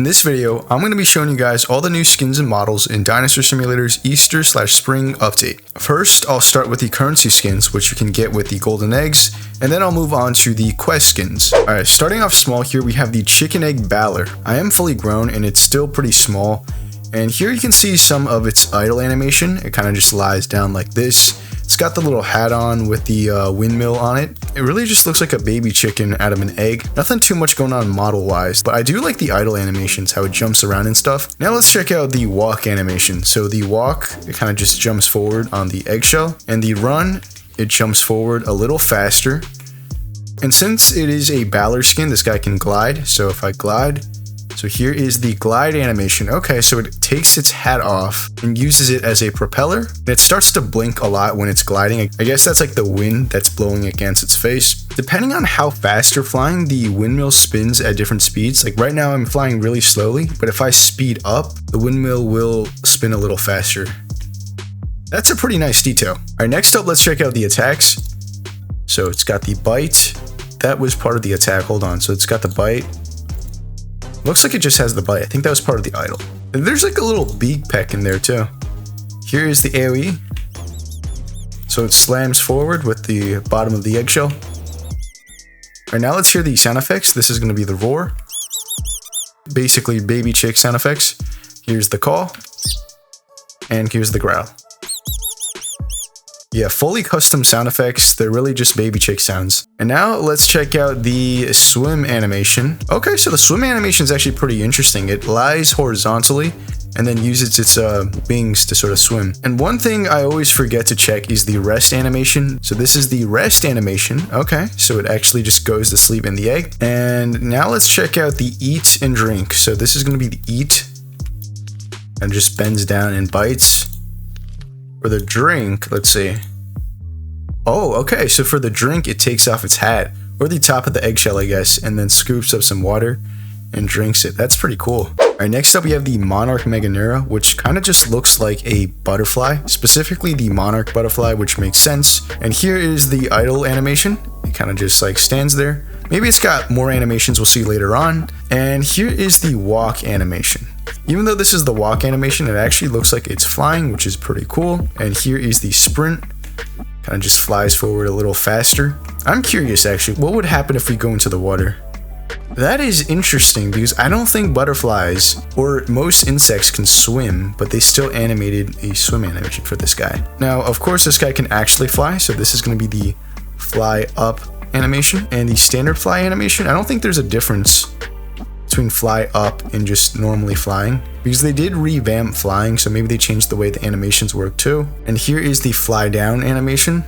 In this video, I'm going to be showing you guys all the new skins and models in Dinosaur Simulator's Easter/Spring update. First, I'll start with the currency skins, which you can get with the golden eggs, and then I'll move on to the quest skins. Alright, starting off small here, we have the chicken Egg Balor. I am fully grown and it's still pretty small, and here you can see some of its idle animation. It kind of just lies down like this. It's got the little hat on with the windmill on it. It really just looks like a baby chicken out of an egg. Nothing too much going on model wise, but I do like the idle animations, how it jumps around and stuff. Now let's check out the walk animation. So the walk, it kind of just jumps forward on the eggshell, and the run, it jumps forward a little faster. And since it is a Balor skin, this guy can glide. So if I glide, so here is the glide animation. Okay, so it takes its hat off and uses it as a propeller. It starts to blink a lot when it's gliding. I guess that's like the wind that's blowing against its face. Depending on how fast you're flying, the windmill spins at different speeds. Like right now I'm flying really slowly, but if I speed up, the windmill will spin a little faster. That's a pretty nice detail. All right, next up, let's check out the attacks. So it's got the bite. That was part of the attack. Hold on. So it's got the bite. Looks like it just has the bite. I think that was part of the idle. And there's like a little beak peck in there too. Here is the AoE. So it slams forward with the bottom of the eggshell. Alright, now let's hear the sound effects. This is going to be the roar. Basically baby chick sound effects. Here's the call. And here's the growl. Yeah, fully custom sound effects. They're really just baby chick sounds. And now let's check out the swim animation. Okay, so the swim animation is actually pretty interesting. It lies horizontally and then uses its wings to sort of swim. And one thing I always forget to check is the rest animation. So this is the rest animation. Okay, so it actually just goes to sleep in the egg. And now let's check out the eat and drink. So this is going to be the eat and just bends down and bites. For the drink, let's see. Oh, okay, so for the drink, it takes off its hat, or the top of the eggshell, I guess, and then scoops up some water and drinks it. That's pretty cool. All right, next up we have the Monarch Megaura, which kind of just looks like a butterfly, specifically the Monarch butterfly, which makes sense. And here is the idle animation. It kind of just like stands there. Maybe it's got more animations we'll see later on. And here is the walk animation. Even though this is the walk animation, it actually looks like it's flying, which is pretty cool. And here is the sprint. Kind of just flies forward a little faster. I'm curious actually, what would happen if we go into the water? That is interesting because I don't think butterflies or most insects can swim, but they still animated a swim animation for this guy. Now, of course, this guy can actually fly. So this is going to be the fly up animation and the standard fly animation. I don't think there's a difference between fly up and just normally flying because they did revamp flying, so maybe they changed the way the animations work too. And here is the fly down animation.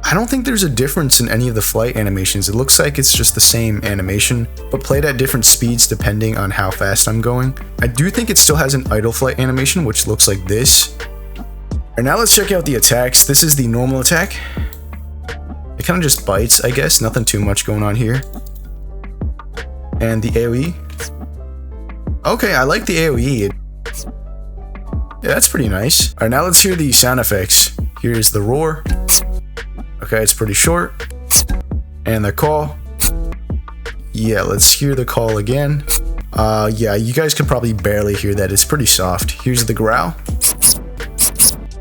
I don't think there's a difference in any of the flight animations. It looks like it's just the same animation, but played at different speeds depending on how fast I'm going. I do think it still has an idle flight animation, which looks like this. And now let's check out the attacks. This is the normal attack. It kind of just bites, I guess. Nothing too much going on here. And the AoE. Okay, I like the AoE. Yeah, that's pretty nice. Alright, now let's hear the sound effects. Here is the roar. Okay, it's pretty short. And the call. Yeah, let's hear the call again. Yeah, you guys can probably barely hear that. It's pretty soft. Here's the growl.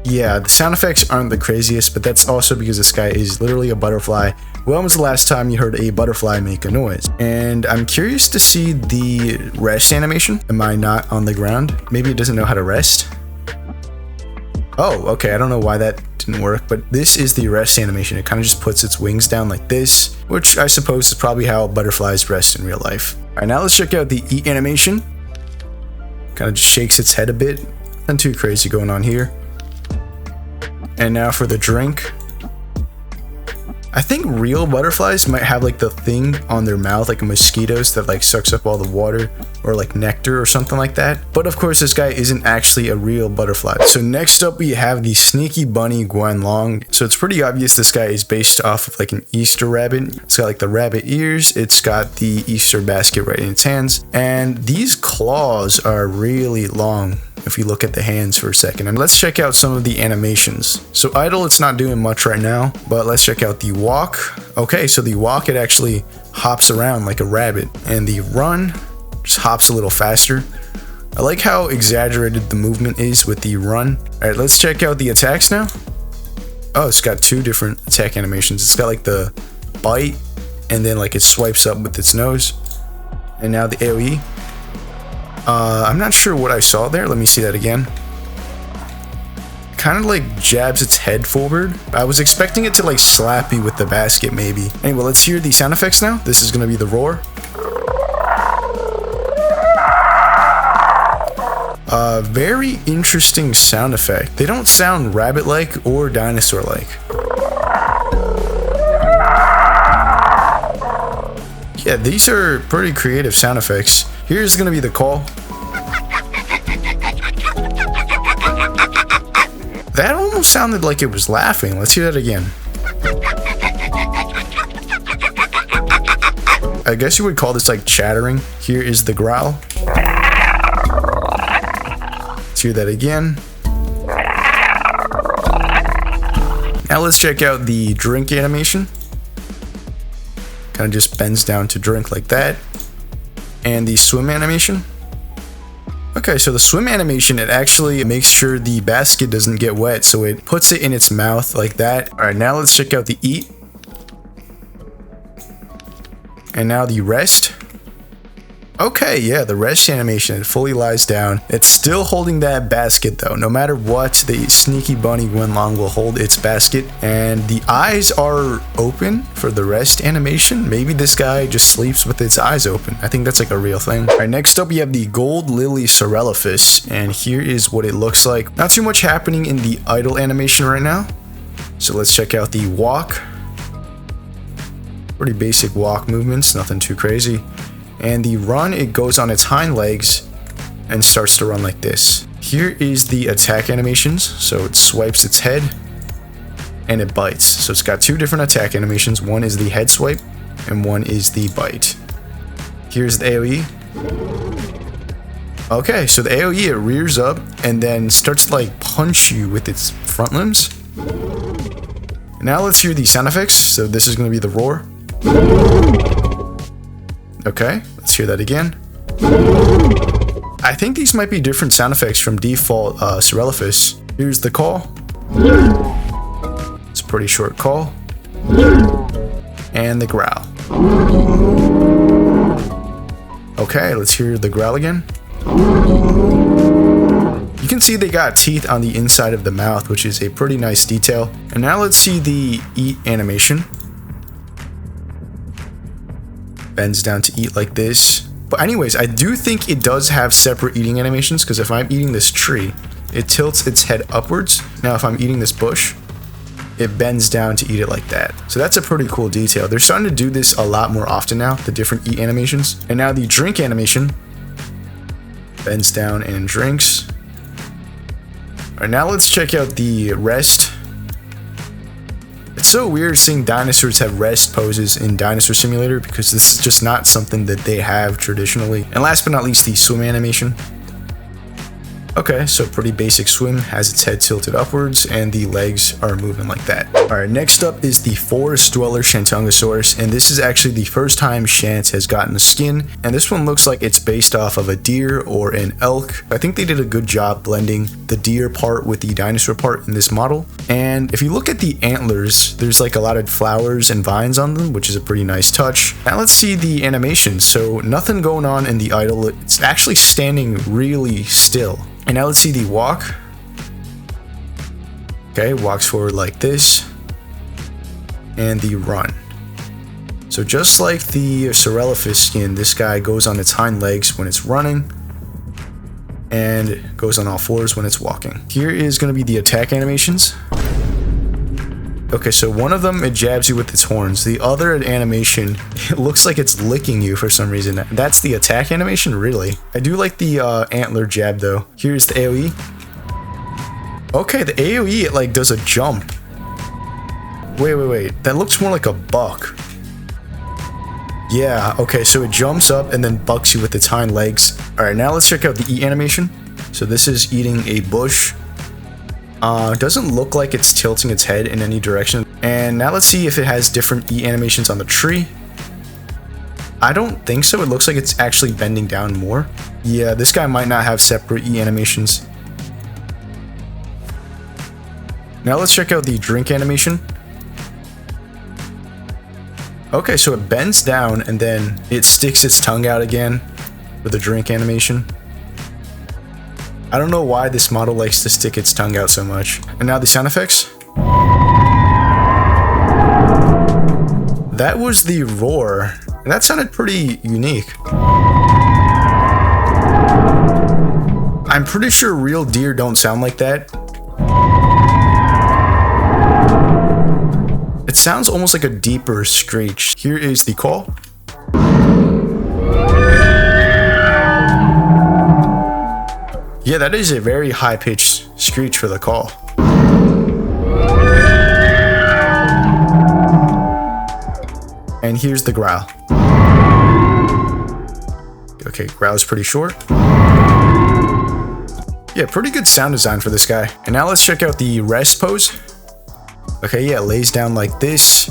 Yeah, the sound effects aren't the craziest, but that's also because this guy is literally a butterfly. When was the last time you heard a butterfly make a noise? And I'm curious to see the rest animation. Am I not on the ground? Maybe it doesn't know how to rest. Oh, okay, I don't know why that didn't work, but this is the rest animation. It kind of just puts its wings down like this, which I suppose is probably how butterflies rest in real life. All right, now let's check out the eat animation. Kind of just shakes its head a bit. Nothing too crazy going on here. And now for the drink. I think real butterflies might have like the thing on their mouth, like a mosquitoes that like sucks up all the water or like nectar or something like that. But of course, this guy isn't actually a real butterfly. So next up, we have the sneaky bunny Guanlong. So it's pretty obvious this guy is based off of like an Easter rabbit. It's got like the rabbit ears. It's got the Easter basket right in its hands. And these claws are really long if you look at the hands for a second. And let's check out some of the animations. So idle, it's not doing much right now, but let's check out the walk. Okay, so the walk, it actually hops around like a rabbit, and the run just hops a little faster. I like how exaggerated the movement is with the run. All right, let's check out the attacks now. Oh, it's got two different attack animations. It's got like the bite, and then like it swipes up with its nose. And now the AoE. I'm not sure what I saw there. Let me see that again. Kind of like jabs its head forward. I was expecting it to like slap you with the basket maybe. Anyway, let's hear the sound effects now. This is going to be the roar. Very interesting sound effect. They don't sound rabbit-like or dinosaur-like. Yeah, these are pretty creative sound effects. Here's gonna be the call. That almost sounded like it was laughing. Let's hear that again. I guess you would call this like chattering. Here is the growl. Let's hear that again. Now let's check out the drink animation. Kind of just bends down to drink like that. And the swim animation. Okay, so the swim animation, it actually makes sure the basket doesn't get wet, so it puts it in its mouth like that. All right, now let's check out the eat. And now the rest. Okay, yeah, the rest animation, it fully lies down. It's still holding that basket though. No matter what, the sneaky bunny Guanlong will hold its basket. And the eyes are open for the rest animation. Maybe this guy just sleeps with its eyes open. I think that's like a real thing. All right, next up we have the gold lily serifus. And here is what it looks like. Not too much happening in the idle animation right now. So let's check out the walk. Pretty basic walk movements, nothing too crazy. And the run, it goes on its hind legs and starts to run like this. Here is the attack animations. So it swipes its head and it bites. So it's got two different attack animations. One is the head swipe and one is the bite. Here's the AoE. Okay, so the AoE, it rears up and then starts to like punch you with its front limbs. Now let's hear the sound effects. So this is going to be the roar. Okay, let's hear that again. I think these might be different sound effects from default serifus. Here's the call. It's a pretty short call. And the growl. Okay, let's hear the growl again. You can see they got teeth on the inside of the mouth, which is a pretty nice detail. And now let's see the eat animation. Bends down to eat like this. But anyways, I do think it does have separate eating animations, because if I'm eating this tree, it tilts its head upwards. Now if I'm eating this bush, it bends down to eat it like that. So that's a pretty cool detail. They're starting to do this a lot more often now, the different eat animations. And now the drink animation. Bends down and drinks. Alright, now let's check out the rest. It's so weird seeing dinosaurs have rest poses in Dinosaur Simulator, because this is just not something that they have traditionally. And last but not least, the swim animation. Okay, so pretty basic swim, has its head tilted upwards and the legs are moving like that. Alright, next up is the forest dweller Shantungosaurus, and this is actually the first time Shant has gotten a skin, and this one looks like it's based off of a deer or an elk. I think they did a good job blending the deer part with the dinosaur part in this model. And if you look at the antlers, there's like a lot of flowers and vines on them, which is a pretty nice touch. Now let's see the animation. So nothing going on in the idle, it's actually standing really still. And now let's see the walk. Okay, walks forward like this. And the run. So just like the serifus skin, this guy goes on its hind legs when it's running. And goes on all fours when it's walking. Here is going to be the attack animations. Okay, so one of them, it jabs you with its horns. The other animation, it looks like it's licking you for some reason. That's the attack animation? Really? I do like the antler jab, though. Here's the AoE. Okay, the AoE, it like does a jump. Wait. That looks more like a buck. Yeah, okay, so it jumps up and then bucks you with its hind legs. Alright, now let's check out the eat animation. So this is eating a bush. Doesn't look like it's tilting its head in any direction. And now let's see if it has different eat animations on the tree. I don't think so. It looks like it's actually bending down more. Yeah, this guy might not have separate eat animations. Now let's check out the drink animation. Okay, so it bends down and then it sticks its tongue out again for the drink animation. I don't know why this model likes to stick its tongue out so much. And now the sound effects. That was the roar. And that sounded pretty unique. I'm pretty sure real deer don't sound like that. It sounds almost like a deeper screech. Here is the call. Yeah, that is a very high-pitched screech for the call. And here's the growl. Okay, growl is pretty short. Yeah, pretty good sound design for this guy. And now let's check out the rest pose. Okay, yeah, it lays down like this,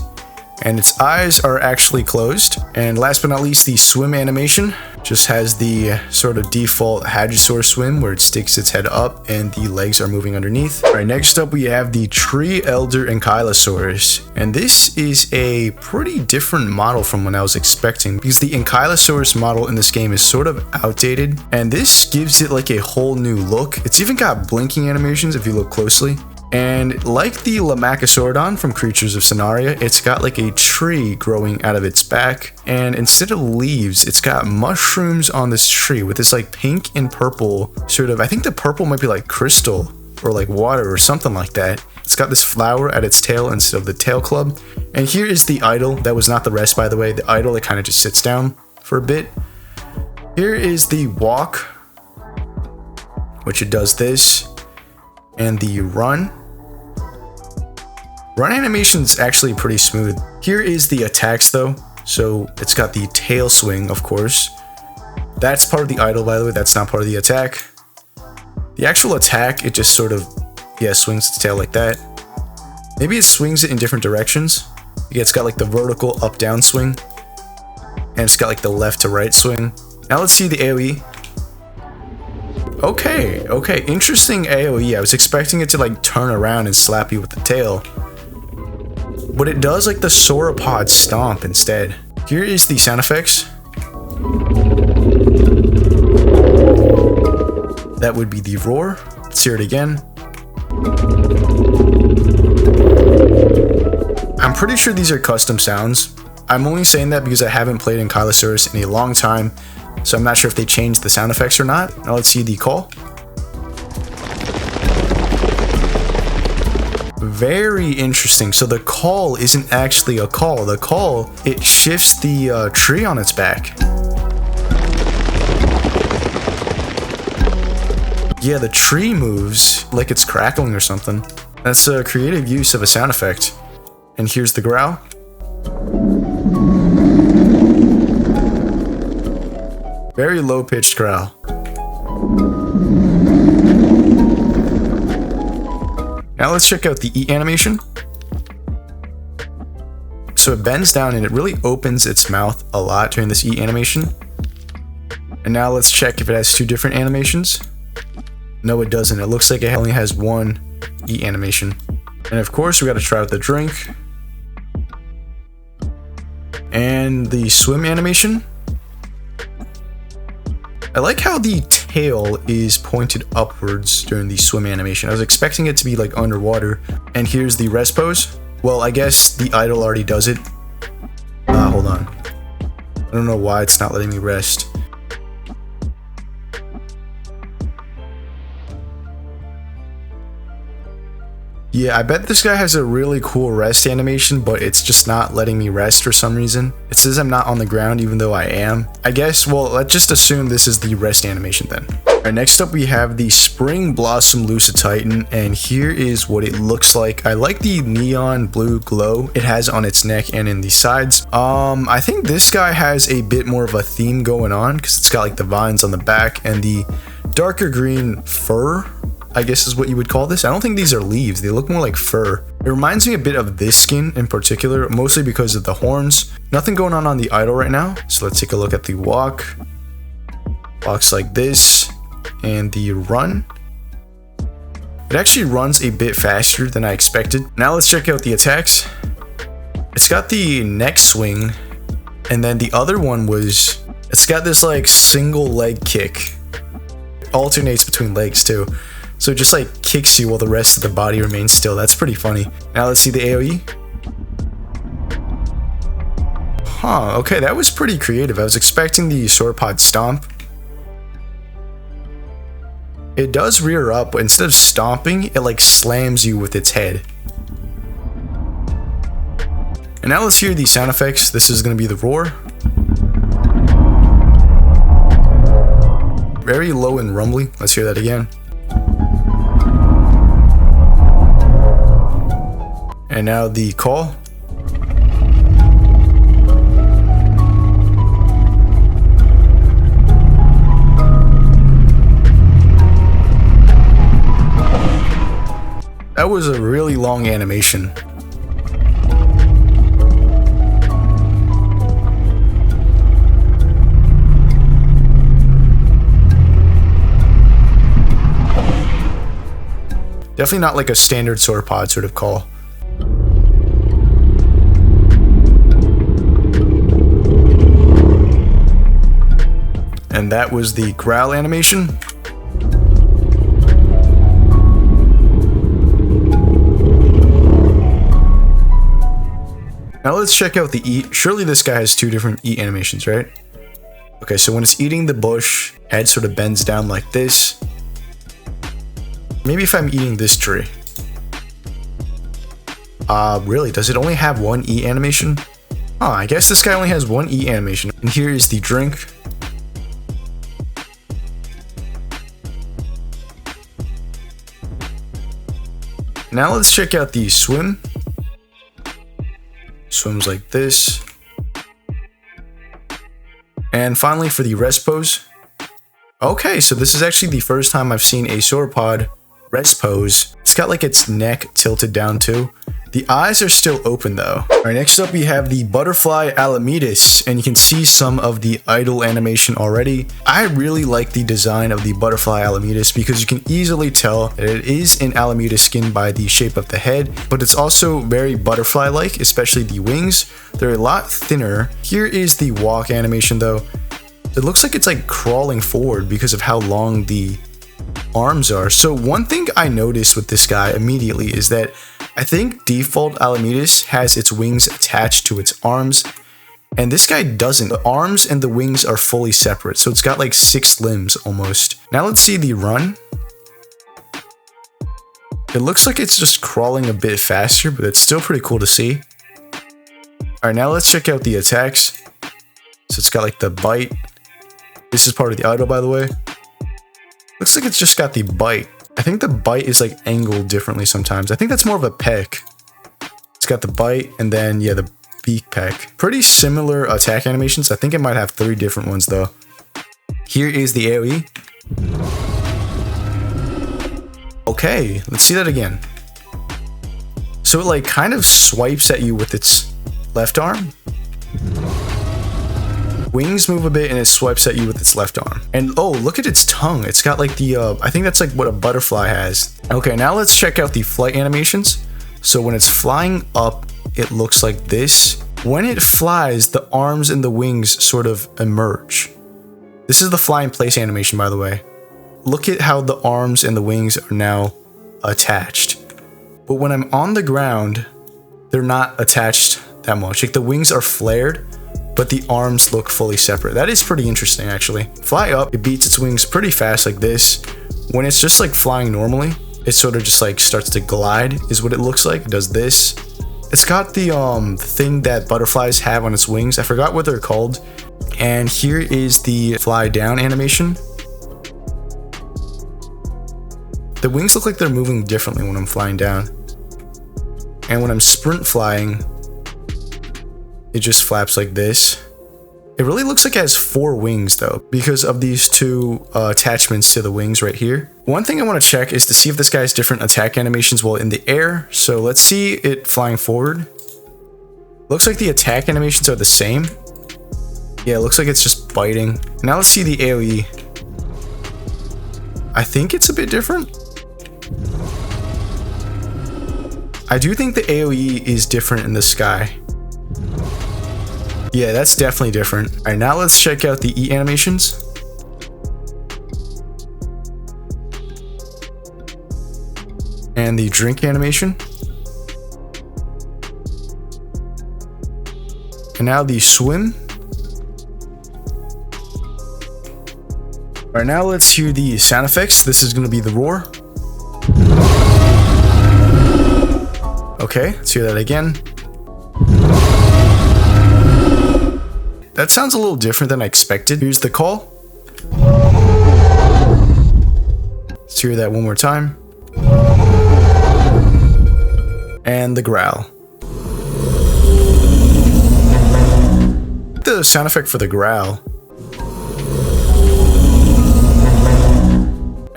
and its eyes are actually closed. And last but not least, the swim animation just has the sort of default hadrosaur swim where it sticks its head up and the legs are moving underneath. All right, next up we have the tree elder Ankylosaurus, and this is a pretty different model from what I was expecting because the Ankylosaurus model in this game is sort of outdated, and this gives it like a whole new look. It's even got blinking animations if you look closely. And like the Lamacosaurodon from Creatures of Sonaria, it's got like a tree growing out of its back, and instead of leaves, it's got mushrooms on this tree with this like pink and purple sort of, I think the purple might be like crystal or like water or something like that. It's got this flower at its tail instead of the tail club. And here is the idol. That was not the rest, by the way. The idol, it kind of just sits down for a bit. Here is the walk, which it does this, and the run. Run animation's actually pretty smooth. Here is the attacks though. So it's got the tail swing, of course. That's part of the idol, by the way. That's not part of the attack. The actual attack, it just sort of, yeah, swings its tail like that. Maybe it swings it in different directions. Yeah, it's got like the vertical up-down swing. And it's got like the left to right swing. Now let's see the AoE. Okay, interesting AoE. I was expecting it to like turn around and slap you with the tail. But it does like the sauropod stomp instead. Here is the sound effects. That would be the roar. Let's hear it again. I'm pretty sure these are custom sounds. I'm only saying that because I haven't played Ankylosaurus in a long time, so I'm not sure if they changed the sound effects or not. Now let's see the call. Very interesting. So the call isn't actually a call. The call, it shifts the tree on its back. Yeah, the tree moves like it's crackling or something. That's a creative use of a sound effect. And here's the growl. Very low-pitched growl. Now let's check out the eat animation. So it bends down and it really opens its mouth a lot during this eat animation. And now let's check if it has two different animations. No, it doesn't. It looks like it only has one eat animation. And of course, we got to try out the drink. And the swim animation. I like how the tail is pointed upwards during the swim animation. I was expecting it to be like underwater. And here's the rest pose. Well, I guess the idol already does it. Hold on. I don't know why it's not letting me rest. Yeah, I bet this guy has a really cool rest animation, but it's just not letting me rest for some reason. It says I'm not on the ground even though I am. I guess, well, let's just assume this is the rest animation then. Alright, next up we have the Spring Blossom Lucid Titan, and here is what it looks like. I like the neon blue glow it has on its neck and in the sides. I think this guy has a bit more of a theme going on because it's got like the vines on the back and the darker green fur, I guess is what you would call this. I don't think these are leaves. They look more like fur. It reminds me a bit of this skin in particular, mostly because of the horns. Nothing going on the idle right now. So let's take a look at the walk. Walks like this. And the run. It actually runs a bit faster than I expected. Now let's check out the attacks. It's got the neck swing. And then the other one was, it's got this like single leg kick. It alternates between legs too. So it just like kicks you while the rest of the body remains still. That's pretty funny. Now let's see the AoE. Huh, okay, that was pretty creative. I was expecting the sauropod stomp. It does rear up, but instead of stomping, it like slams you with its head. And now let's hear the sound effects. This is going to be the roar. Very low and rumbly. Let's hear that again. And now the call. That was a really long animation. Definitely not like a standard sauropod sort of call. And that was the growl animation. Now let's check out the eat. Surely this guy has two different eat animations, right? Okay, so when it's eating the bush, head sort of bends down like this. Maybe if I'm eating this tree. Really? Does it only have one eat animation? Oh, I guess this guy only has one eat animation. And here is the drink. Now let's check out the swim. Swims like this. And finally for the rest pose. Okay, so this is actually the first time I've seen a sauropod rest pose. It's got like its neck tilted down too. The eyes are still open though. Alright, next up we have the Butterfly Alametus, and you can see some of the idle animation already. I really like the design of the Butterfly Alametus because you can easily tell that it is an Alametus skin by the shape of the head, but it's also very butterfly-like, especially the wings. They're a lot thinner. Here is the walk animation though. It looks like it's like crawling forward because of how long the arms are. So one thing I noticed with this guy immediately is that I think default Alametus has its wings attached to its arms, and this guy doesn't. The arms and the wings are fully separate, so it's got like 6 limbs almost. Now let's see the run. It looks like it's just crawling a bit faster, but it's still pretty cool to see. Alright, now let's check out the attacks. So it's got like the bite. This is part of the idle, by the way. Looks like it's just got the bite. I think the bite is like angled differently sometimes. I think that's more of a peck. It's got the bite and then, yeah, the beak peck. Pretty similar attack animations. I think it might have 3 different ones though. Here is the AoE. Okay, let's see that again. So it like kind of swipes at you with its left arm. Wings move a bit and it swipes at you with its left arm. And oh, look at its tongue. It's got like the, I think that's like what a butterfly has. Okay, now let's check out the flight animations. So when it's flying up, it looks like this. When it flies, the arms and the wings sort of emerge. This is the fly in place animation, by the way. Look at how the arms and the wings are now attached. But when I'm on the ground, they're not attached that much. Like the wings are flared, but the arms look fully separate. That is pretty interesting, actually. Fly up, it beats its wings pretty fast like this. When it's just like flying normally, it sort of just like starts to glide is what it looks like. It does this. It's got the thing that butterflies have on its wings. I forgot what they're called. And here is the fly down animation. The wings look like they're moving differently when I'm flying down. And when I'm sprint flying, it just flaps like this. It really looks like it has 4 wings though, because of these 2 attachments to the wings right here. One thing I want to check is to see if this guy has different attack animations while in the air. So let's see it flying forward. Looks like the attack animations are the same. Yeah, it looks like it's just biting. Now let's see the AoE. I think it's a bit different. I do think the AoE is different in the sky. Yeah, that's definitely different. Alright, now let's check out the eat animations. And the drink animation. And now the swim. Alright, now let's hear the sound effects. This is going to be the roar. Okay, let's hear that again. That sounds a little different than I expected. Here's the call. Let's hear that one more time. And the growl. The sound effect for the growl.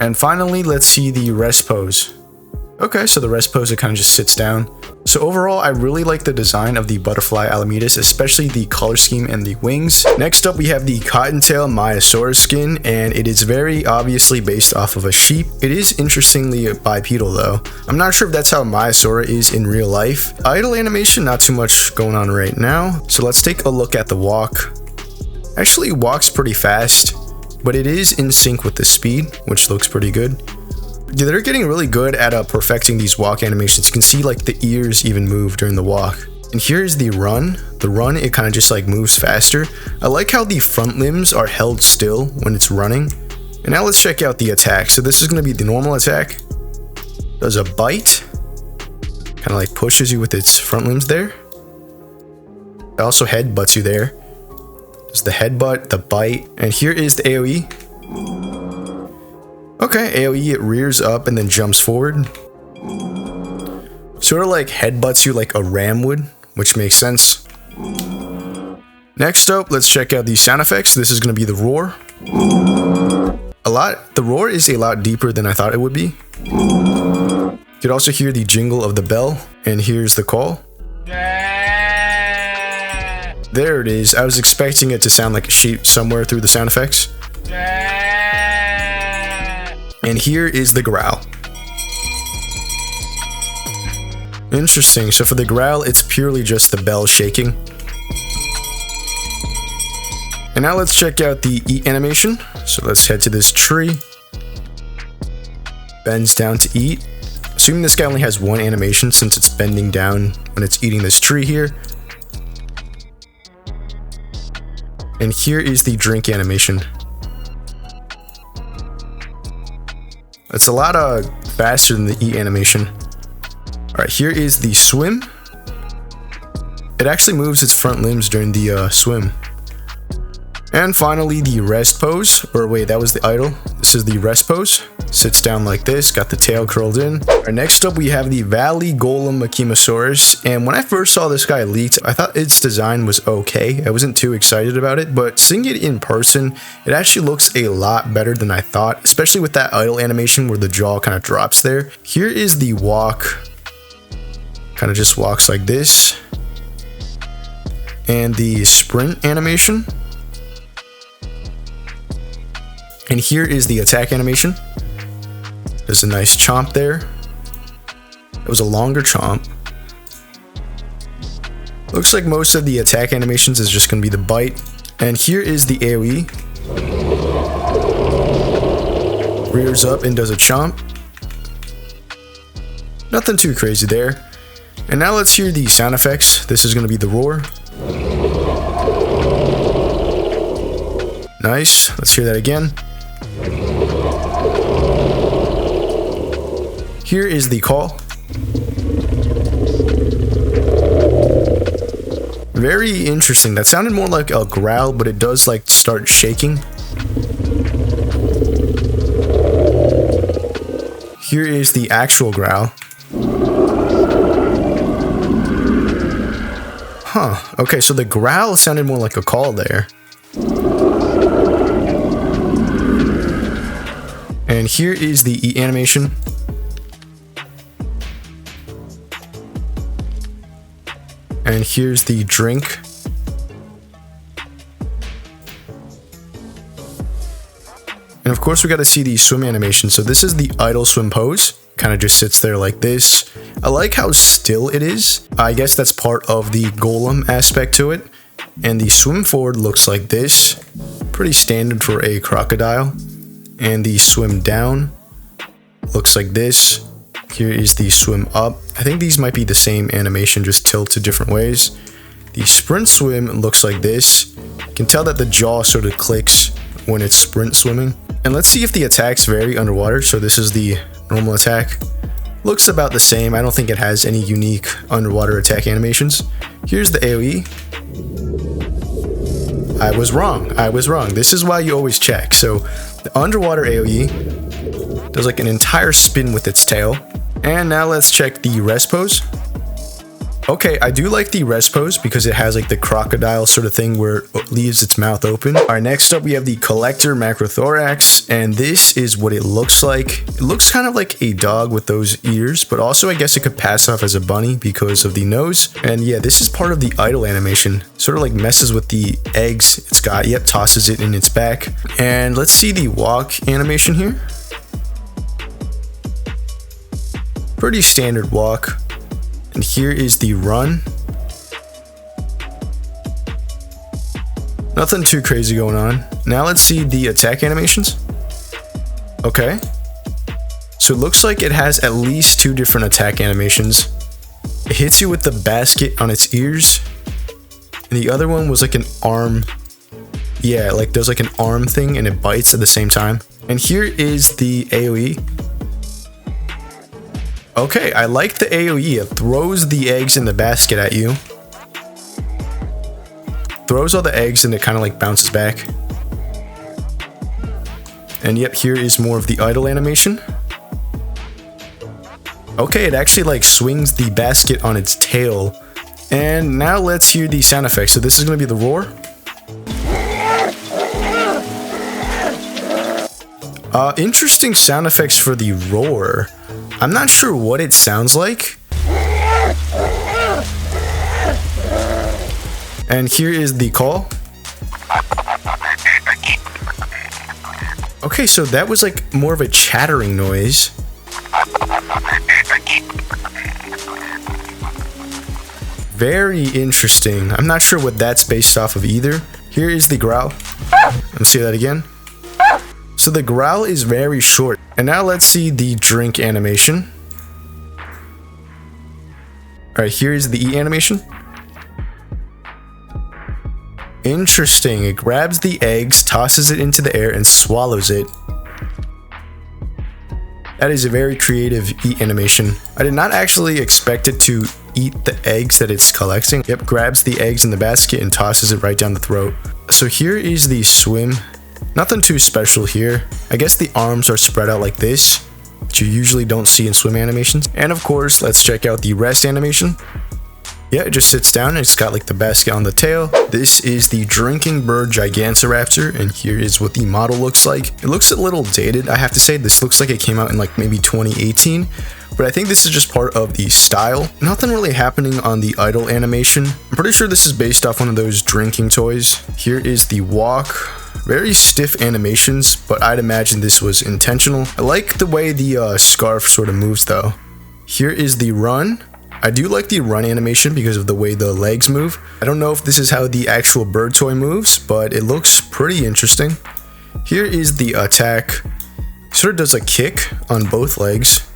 And finally, let's see the rest pose. Okay, so the rest pose, it kind of just sits down. So overall, I really like the design of the Butterfly Alametus, especially the color scheme and the wings. Next up, we have the Cottontail Myasaurus skin, and it is very obviously based off of a sheep. It is interestingly bipedal though. I'm not sure if that's how Myasaura is in real life. Idle animation, not too much going on right now. So let's take a look at the walk. Actually, it walks pretty fast, but it is in sync with the speed, which looks pretty good. Yeah, they're getting really good at perfecting these walk animations. You can see like the ears even move during the walk. And here's the run. The run, it kind of just like moves faster. I like how the front limbs are held still when it's running. And now let's check out the attack. So this is going to be the normal attack. Does a bite. Kind of like pushes you with its front limbs there. It also headbutts you there. There's the headbutt, the bite. And here is the AoE. Okay, AoE, it rears up and then jumps forward. Sort of like headbutts you like a ram would, which makes sense. Next up, let's check out the sound effects. This is going to be the roar. The roar is a lot deeper than I thought it would be. You could also hear the jingle of the bell, and here's the call. There it is. I was expecting it to sound like a sheep somewhere through the sound effects. And here is the growl. Interesting. So for the growl, it's purely just the bell shaking. And now let's check out the eat animation. So let's head to this tree. Bends down to eat. Assuming this guy only has one animation since it's bending down when it's eating this tree here. And here is the drink animation. It's a lot faster than the eat animation. Alright, here is the swim. It actually moves its front limbs during the swim. And finally, the rest pose. Or wait, that was the idle. This is the rest pose. Sits down like this, got the tail curled in. Alright, next up we have the Valley Golem Machimosaurus. And when I first saw this guy leaked, I thought its design was okay. I wasn't too excited about it, but seeing it in person, it actually looks a lot better than I thought, especially with that idle animation where the jaw kind of drops there. Here is the walk. Kind of just walks like this. And the sprint animation. And here is the attack animation. There's a nice chomp there. It was a longer chomp. Looks like most of the attack animations is just going to be the bite. And here is the AoE. Rears up and does a chomp. Nothing too crazy there. And now let's hear the sound effects. This is going to be the roar. Nice. Let's hear that again. Here is the call. Very interesting. That sounded more like a growl, but it does like start shaking. Here is the actual growl. Huh. Okay, so the growl sounded more like a call there. And here is the eat animation. And here's the drink. And of course we got to see the swim animation. So this is the idle swim pose. Kind of just sits there like this. I like how still it is. I guess that's part of the golem aspect to it. And the swim forward looks like this. Pretty standard for a crocodile. And the swim down looks like this. Here is the swim up. I think these might be the same animation, just tilted different ways. The sprint swim looks like this. You can tell that the jaw sort of clicks when it's sprint swimming. And let's see if the attacks vary underwater. So this is the normal attack. Looks about the same. I don't think it has any unique underwater attack animations. Here's the AoE. I was wrong. This is why you always check. So the underwater AoE does like an entire spin with its tail. And now let's check the rest pose. Okay, I do like the rest pose because it has like the crocodile sort of thing where it leaves its mouth open. All right, next up we have the collector Macrothorax, and this is what it looks like. It looks kind of like a dog with those ears, but also I guess it could pass off as a bunny because of the nose. And yeah, this is part of the idle animation. Sort of like messes with the eggs it's got. Yep, tosses it in its back. And let's see the walk animation here. Pretty standard walk. And here is the run. Nothing too crazy going on. Now let's see the attack animations. Okay. So it looks like it has at least 2 different attack animations. It hits you with the basket on its ears. And the other one was like an arm. Yeah, like there's like an arm thing and it bites at the same time. And here is the AoE. Okay, I like the AoE. It throws the eggs in the basket at you. Throws all the eggs and it kind of like bounces back. And yep, here is more of the idle animation. Okay, it actually like swings the basket on its tail. And now let's hear the sound effects. So this is going to be the roar. Interesting sound effects for the roar. I'm not sure what it sounds like. And here is the call. Okay, so that was like more of a chattering noise. Very interesting. I'm not sure what that's based off of either. Here is the growl. Let's see that again. So the growl is very short. And now let's see the drink animation. Alright, here is the eat animation. Interesting. It grabs the eggs, tosses it into the air, and swallows it. That is a very creative eat animation. I did not actually expect it to eat the eggs that it's collecting. Yep, grabs the eggs in the basket and tosses it right down the throat. So here is the swim. Nothing too special here. I guess the arms are spread out like this, which you usually don't see in swim animations. And of course, let's check out the rest animation. Yeah, it just sits down and it's got like the basket on the tail. This is the drinking bird Gigantoraptor, and here is what the model looks like. It looks a little dated, I have to say. This looks like it came out in like maybe 2018. But I think this is just part of the style. Nothing really happening on the idle animation. I'm pretty sure this is based off one of those drinking toys. Here is the walk. Very stiff animations, but I'd imagine this was intentional. I like the way the scarf sort of moves though. Here is the run. I do like the run animation because of the way the legs move. I don't know if this is how the actual bird toy moves, but it looks pretty interesting. Here is the attack. Sort of does a kick on both legs.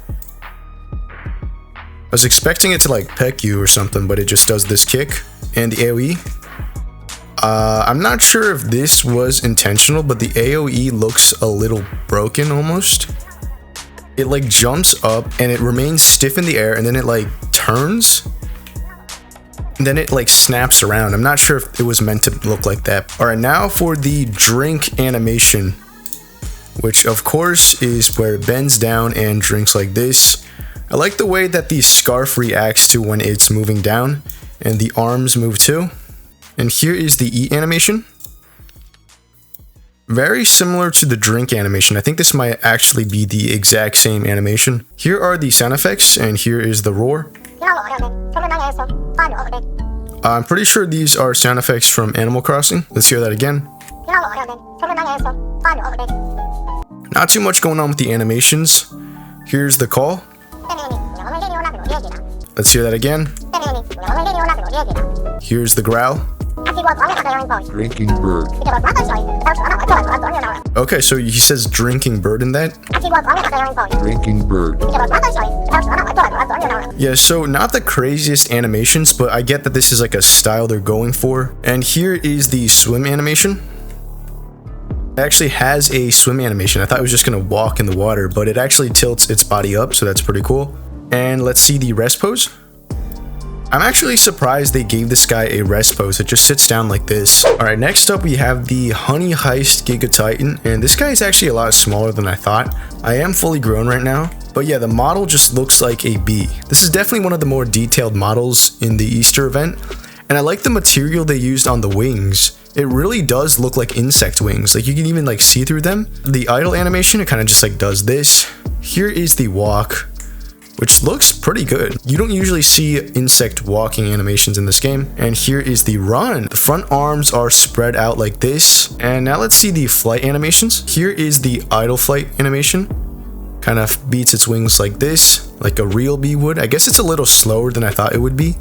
I was expecting it to like peck you or something, but it just does this kick. And the AoE. I'm not sure if this was intentional, but the AoE looks a little broken almost. it like jumps up and it remains stiff in the air, and then it like turns, and then it like snaps around. I'm not sure if it was meant to look like that. All right, now for the drink animation, which of course is where it bends down and drinks like this. I like the way that the scarf reacts to when it's moving down, and the arms move too. And here is the eat animation. Very similar to the drink animation. I think this might actually be the exact same animation. Here are the sound effects, and here is the roar. I'm pretty sure these are sound effects from Animal Crossing. Let's hear that again. Not too much going on with the animations. Here's the call. Let's hear that again. Here's the growl. Drinking bird. Okay, so he says drinking bird in that. Drinking bird. Yeah, so not the craziest animations, but I get that this is like a style they're going for. And here is the swim animation. It actually has a swim animation. I thought it was just gonna walk in the water, but it actually tilts its body up, so that's pretty cool. And let's see the rest pose. I'm actually surprised they gave this guy a rest pose. It just sits down like this. Alright, next up we have the Honey Heist Giga Titan, and this guy is actually a lot smaller than I thought. I am fully grown right now, but yeah, the model just looks like a bee. This is definitely one of the more detailed models in the Easter event, and I like the material they used on the wings. It really does look like insect wings. Like you can even like see through them. The idle animation, it kind of just like does this. Here is the walk, which looks pretty good. You don't usually see insect walking animations in this game. And here is the run. The front arms are spread out like this. And now let's see the flight animations. Here is the idle flight animation. Kind of beats its wings like this, like a real bee would. I guess it's a little slower than I thought it would be.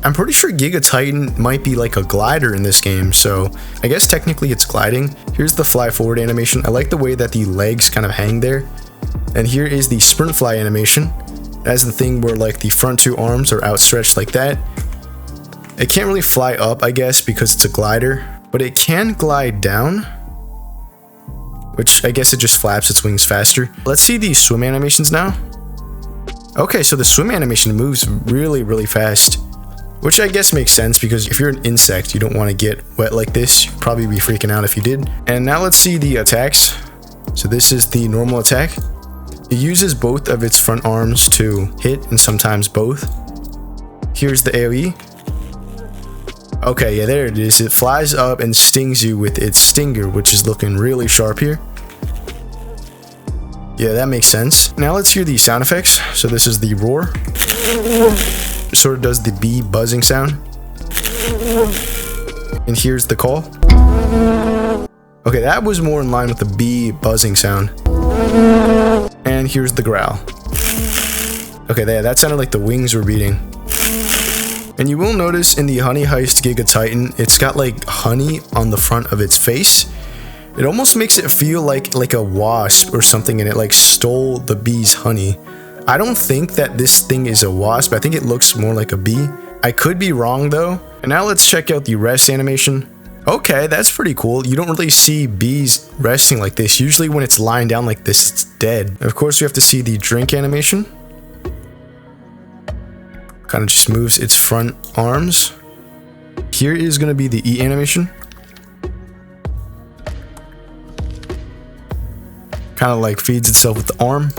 I'm pretty sure Giga Titan might be like a glider in this game, so I guess technically it's gliding. Here's the fly forward animation. I like the way that the legs kind of hang there. And here is the sprint fly animation. It has the thing where like the front two arms are outstretched like that. It can't really fly up, I guess, because it's a glider, but it can glide down, which I guess it just flaps its wings faster. Let's see the swim animations now. Okay, so the swim animation moves really, really fast, which I guess makes sense because if you're an insect, you don't want to get wet like this. You'd probably be freaking out if you did. And now let's see the attacks. So this is the normal attack. It uses both of its front arms to hit, and sometimes both. Here's the AoE. Okay, yeah, there it is. It flies up and stings you with its stinger, which is looking really sharp here. Yeah, that makes sense. Now let's hear the sound effects. So this is the roar. It sort of does the bee buzzing sound. And here's the call. Okay, that was more in line with the bee buzzing sound. And here's the growl. Okay, that sounded like the wings were beating. And you will notice in the Honey Heist Giga Titan, it's got like honey on the front of its face. It almost makes it feel like a wasp or something, and it like stole the bee's honey. I don't think that this thing is a wasp. I think it looks more like a bee. I could be wrong though. And now let's check out the rest animation. Okay, that's pretty cool. You don't really see bees resting like this. Usually when it's lying down like this, it's dead. Of course, we have to see the drink animation. Kind of just moves its front arms. Here is going to be the eat animation. Kind of like feeds itself with the arm.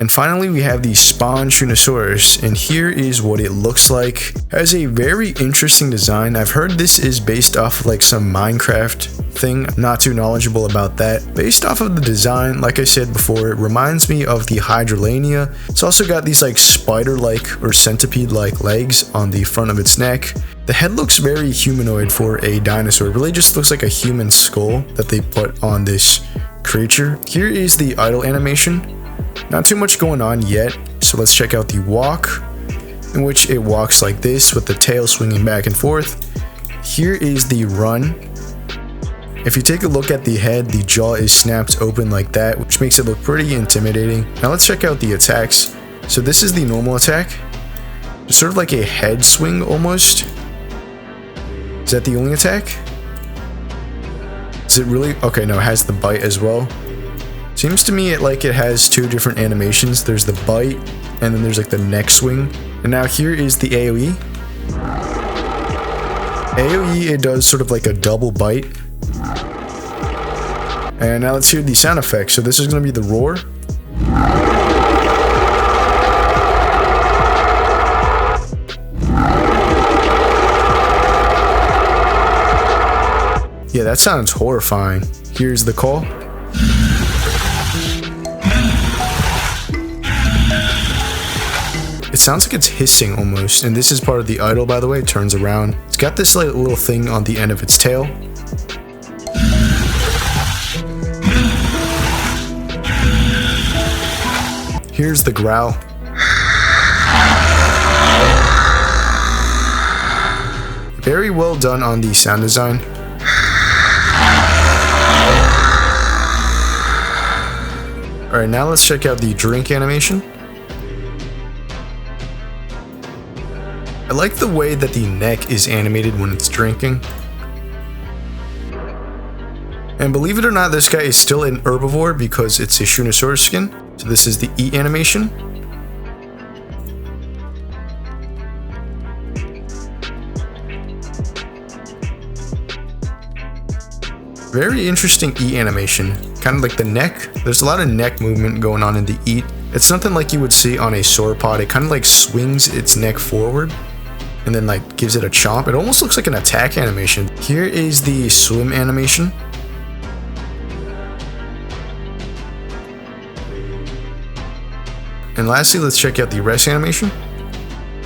And finally, we have the Spawn Shunosaurus, and here is what it looks like. It has a very interesting design. I've heard this is based off of like some Minecraft thing. I'm not too knowledgeable about that. Based off of the design, like I said before, it reminds me of the Hydralania. It's also got these like spider-like or centipede-like legs on the front of its neck. The head looks very humanoid for a dinosaur. It really just looks like a human skull that they put on this creature. Here is the idle animation. Not too much going on yet, so let's check out the walk, in which it walks like this with the tail swinging back and forth. Here is the run. If you take a look at the head, the jaw is snapped open like that, which makes it look pretty intimidating. Now let's check out the attacks. So this is the normal attack. It's sort of like a head swing almost. Is that the only attack? Is it really? Okay, no, it has the bite as well. Seems to me it has two different animations. There's the bite, and then there's like the neck swing. And now here is the AoE. AoE, it does sort of like a double bite. And now let's hear the sound effects. So this is going to be the roar. Yeah, that sounds horrifying. Here's the call. It sounds like it's hissing almost, and this is part of the idle, by the way. It turns around. It's got this like little thing on the end of its tail. Here's the growl. Very well done on the sound design. Alright, now let's check out the drink animation. I like the way that the neck is animated when it's drinking. And believe it or not, this guy is still an herbivore because it's a Shunosaurus skin. So this is the eat animation. Very interesting eat animation. Kind of like the neck. There's a lot of neck movement going on in the eat. It's something like you would see on a sauropod. It kind of like swings its neck forward and then like gives it a chomp. It almost looks like an attack animation. Here is the swim animation. And lastly, let's check out the rest animation.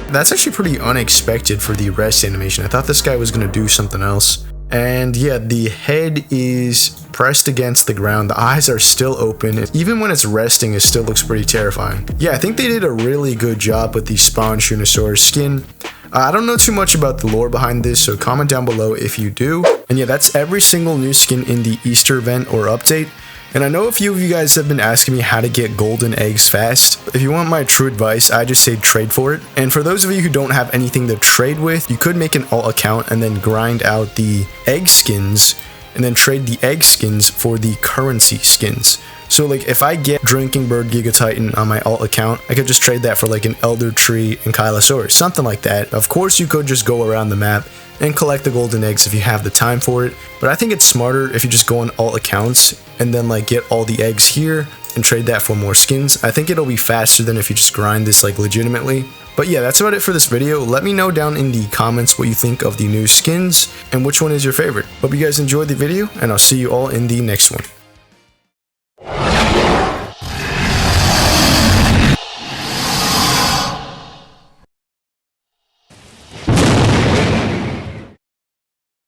That's actually pretty unexpected for the rest animation. I thought this guy was going to do something else. And yeah, the head is pressed against the ground. The eyes are still open. Even when it's resting, it still looks pretty terrifying. Yeah, I think they did a really good job with the Spawn Shunosaurus skin. I don't know too much about the lore behind this, so comment down below if you do. And yeah, that's every single new skin in the Easter event or update. And I know a few of you guys have been asking me how to get golden eggs fast. If you want my true advice, I just say trade for it. And for those of you who don't have anything to trade with, you could make an alt account and then grind out the egg skins and then trade the egg skins for the currency skins. So like if I get Drinking Bird Giga Titan on my alt account, I could just trade that for like an Elder Tree and Kylosaurus, something like that. Of course, you could just go around the map and collect the golden eggs if you have the time for it. But I think it's smarter if you just go on alt accounts and then like get all the eggs here and trade that for more skins. I think it'll be faster than if you just grind this like legitimately. But yeah, that's about it for this video. Let me know down in the comments what you think of the new skins and which one is your favorite. Hope you guys enjoyed the video, and I'll see you all in the next one.